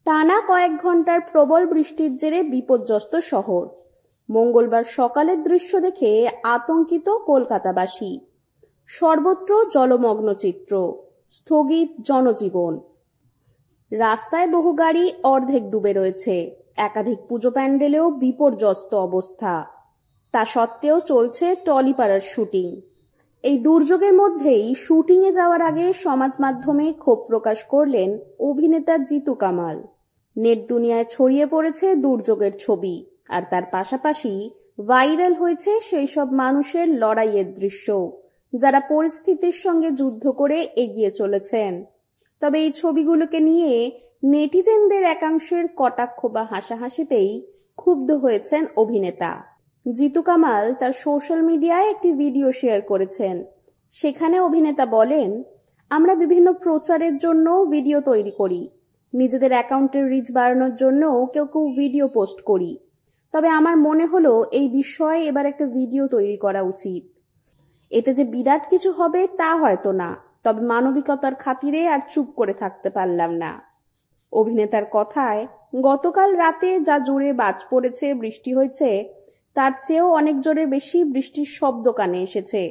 টানা কয়েক ঘন্টার প্রবল বৃষ্টির জেরে বিপর্যস্ত শহর। মঙ্গলবার সকালের দৃশ্য দেখে আতঙ্কিত কলকাতাবাসী। সর্বত্র জলমগ্ন চিত্র, স্থগিত জনজীবন। রাস্তায় বহু গাড়ি অর্ধেক ডুবে রয়েছে। একাধিক পুজো প্যান্ডেলেও বিপর্যস্ত অবস্থা। তা সত্ত্বেও চলছে টলিপাড়ার শুটিং। এই দুর্যোগের মধ্যেই শুটিংয়ে যাওয়ার আগে সমাজ মাধ্যমে ক্ষোভ প্রকাশ করলেন অভিনেতা জিতু কামাল। নেট দুনিয়ায় ছড়িয়ে পড়েছে দুর্যোগের ছবি, আর তার পাশাপাশি ভাইরাল হয়েছে সেই সব মানুষের লড়াইয়ের দৃশ্য যারা পরিস্থিতির সঙ্গে যুদ্ধ করে এগিয়ে চলেছেন। তবে এই ছবিগুলোকে নিয়ে নেটিজেনদের একাংশের কটাক্ষ বা হাসাহাসিতেই ক্ষুব্ধ হয়েছেন অভিনেতা। জিতু কামাল তার সোশ্যাল মিডিয়ায় একটি ভিডিও শেয়ার করেছেন। সেখানে অভিনেতা বলেন, আমরা বিভিন্ন প্রচারের জন্য ভিডিও তৈরি করি, নিজেদের অ্যাকাউন্টের রিচ বাড়ানোর জন্য কেউ কেউ ভিডিও পোস্ট করি। তবে আমার মনে হলো এই বিষয়ে এবার একটা ভিডিও তৈরি করা উচিত। এতে যে বিরাট কিছু হবে তা হয়তো না, তবে মানবিকতার খাতিরে আর চুপ করে থাকতে পারলাম না। অভিনেতার কথায়, গতকাল রাতে যা জোরে বাজ পড়েছে, বৃষ্টি হয়েছে, তার চেয়েও অনেক জোরে বেশি বৃষ্টির শব্দ কানে এসেছে।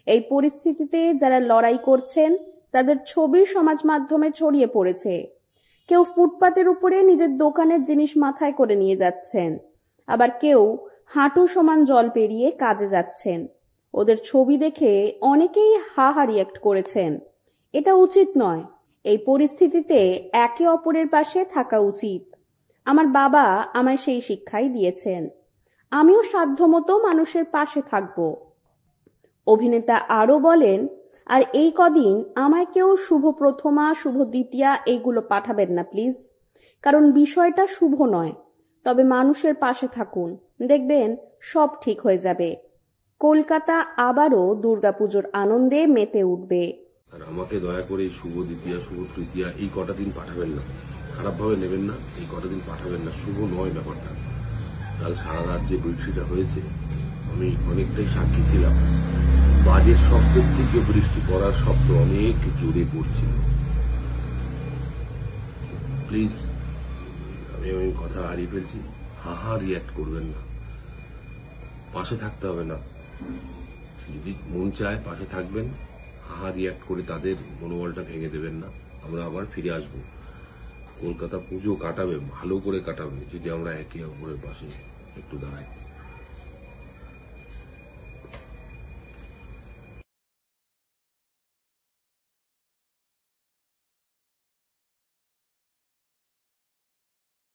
এই পরিস্থিতিতে যারা লড়াই করছেন তাদের ছবি সমাজ মাধ্যমে ছড়িয়ে পড়েছে। কেউ ফুটপাতের উপরে নিজের দোকানের জিনিস মাথায় করে নিয়ে যাচ্ছেন, আবার কেউ হাঁটু সমান জল পেরিয়ে কাজে যাচ্ছেন। ওদের ছবি দেখে অনেকেই হা রিঅ্যাক্ট করেছেন। এটা উচিত নয়। এই পরিস্থিতিতে একে অপরের পাশে থাকা উচিত। আমার বাবা আমায় সেই শিক্ষাই দিয়েছেন। আমিও সাধ্যমতো মানুষের পাশে থাকব। অভিনেতা আরও বলেন, আর এই কদিন আমায় কেউ শুভ প্রথমা, শুভ দ্বিতীয়া এইগুলো পাঠাবেন না প্লিজ, কারণ বিষয়টা শুভ নয়। তবে মানুষের পাশে থাকুন, দেখবেন সব ঠিক হয়ে যাবে। কলকাতা আবারও দুর্গাপুজোর আনন্দে মেতে উঠবে। আর আমাকে দয়া করে শুভ দ্বিতীয়া, শুভ তৃতীয়া এই কটা দিন পাঠাবেন না, খারাপ ভাবে নেবেন না। এই কটা দিন পাঠাবেন না, শুভ নয় ব্যাপারটা। কাল সারা রাত যে বৃষ্টিটা হয়েছে, আমি অনেকটাই সাক্ষী ছিলাম। বাজের শব্দের থেকে বৃষ্টি পড়ার শব্দ অনেক জোরে পড়ছিল। প্লিজ, আমি ওই কথা হারিয়ে ফেলছি, হাহা রিঅ্যাক্ট করবেন না। পাশে থাকতে হবে না, যদি মন চায় পাশে থাকবেন। হাহা রিঅ্যাক্ট করে তাদের মনোবলটা ভেঙে দেবেন না। আমরা আবার ফিরে আসবো। কলকাতা পুজো কাটাবে, ভালো করে কাটাবে, যদি আমরা একে অপরের পাশে একটু দাঁড়াই।